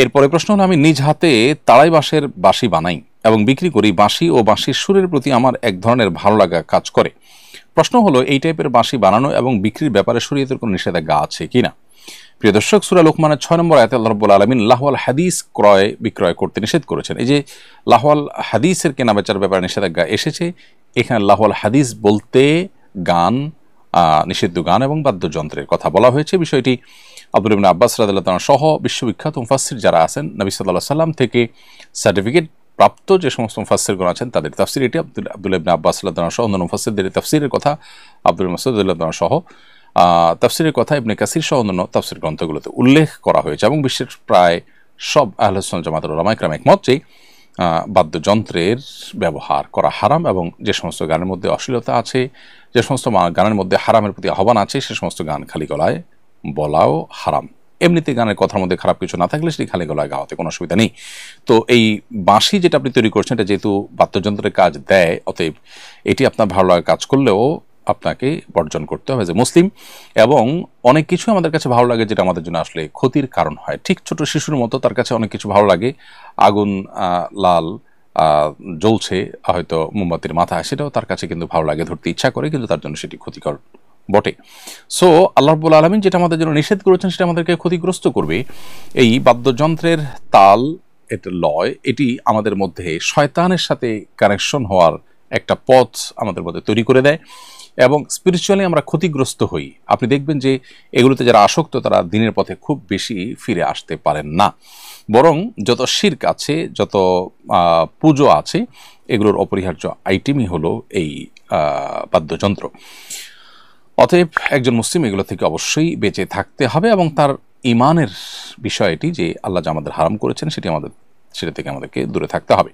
এরপরে প্রশ্ন হলো, আমি নিজ হাতে তাড়াই বাঁশের বাঁশি বানাই এবং বিক্রি করি। বাঁশি ও বাঁশির সুরের প্রতি আমার এক ধরনের ভালো লাগা কাজ করে। প্রশ্ন হলো, এই টাইপের বাঁশি বানানো এবং বিক্রির ব্যাপারে শরীয়তের কোনো নিষেধাজ্ঞা আছে কিনা। প্রিয় দর্শক, সূরা লোকমানের 6 নম্বর আয়াতে আল্লাহ রাব্বুল আলামিন লাহওয়াল হাদিস ক্রয় বিক্রয় করতে নিষেধ করেছেন। এই যে লাহওয়াল হাদিসের কেনা বেচার ব্যাপারে নিষেধাজ্ঞা এসেছে, এখানে লাহওয়াল হাদিস বলতে গান, নিষিদ্ধ গান এবং বাদ্যযন্ত্রের কথা বলা হয়েছে। বিষয়টি আব্দুল্লাহ ইবনে আব্বাস রাদিয়াল্লাহু তাআলা সহ বিশ্ববিখ্যাত মুফাসসির যারা আছেন, নবী সাল্লাল্লাহু আলাইহি সাল্লাম থেকে সার্টিফিকেট প্রাপ্ত যে সমস্ত মুফাসসিরগণ আছেন তাদের তাফসীর এটি। আব্দুল্লাহ ইবনে আব্বাস রাদিয়াল্লাহু তাআলা সহ অন্যান্য মুফাসসিরদের তাফসীরের কথা, আব্দুল মাসউদ রাদিয়াল্লাহু তাআলা সহ তাফসীরের কথা ইবনে কাসির সহ অন্যান্য তাফসীর গ্রন্থগুলোতে উল্লেখ করা হয়েছে। এবং বিশ্বের প্রায় সব আহলে সুন্নাত জামাতের উলামা ইকরাম একমত যে বাদ্যযন্ত্রের ব্যবহার করা হারাম, এবং যে সমস্ত গানের মধ্যে অশ্লীলতা আছে, যে সমস্ত গানের মধ্যে হারামের প্রতি আহ্বান আছে, সে সমস্ত গান খালি গলায় বলাও হারাম। এমনিতে গানের কথার মধ্যে খারাপ কিছু না থাকলে সেটি খালি গলায় গাওয়াতে কোনো অসুবিধা নেই। তো এই বাঁশি যেটা আপনি তৈরি করছেন, এটা যেহেতু বাদ্যযন্ত্রের কাজ দেয়, অতএব এটি আপনার ভালো লাগা কাজ করলেও আপনাকে বর্জন করতে হবে যে মুসলিম। এবং অনেক কিছু আমাদের কাছে ভালো লাগে যেটা আমাদের জন্য আসলে ক্ষতির কারণ হয়। ঠিক ছোট শিশুর মতো তার কাছে অনেক কিছু ভালো লাগে, আগুন লাল জ্বলছে হয়তো মোমবাতির মাথা, সেটাও তার কাছে কিন্তু ভালো লাগে, ধরতে ইচ্ছা করে, কিন্তু তার জন্য সেটি ক্ষতিকর বটে। সো আল্লাহ রাব্বুল আলামিন যেটা আমাদের জন্য নিষেধ করেছেন সেটা আমাদেরকে ক্ষতিগ্রস্ত করবে। এই বাদ্যযন্ত্রের তাল, এটা লয়, এটি আমাদের মধ্যে শয়তানের সাথে কানেকশন হওয়ার একটা পথ আমাদের মধ্যে তৈরি করে দেয় এবং স্পিরিচুয়ালি আমরা ক্ষতিগ্রস্ত হই। আপনি দেখবেন যে এগুলোতে যারা আসক্ত তারা দিনের পথে খুব বেশি ফিরে আসতে পারেন না, বরং যত শিরক আছে, যত পুজো আছে, এগুলোর অপরিহার্য আইটেমই হলো এই বাদ্যযন্ত্র। অতএব একজন মুসলিম এগুলো থেকে অবশ্যই বেঁচে থাকতে হবে এবং তার ঈমানের বিষয়টি যে আল্লাহ যা আমাদের হারাম করেছেন সেটা থেকে আমাদেরকে দূরে থাকতে হবে।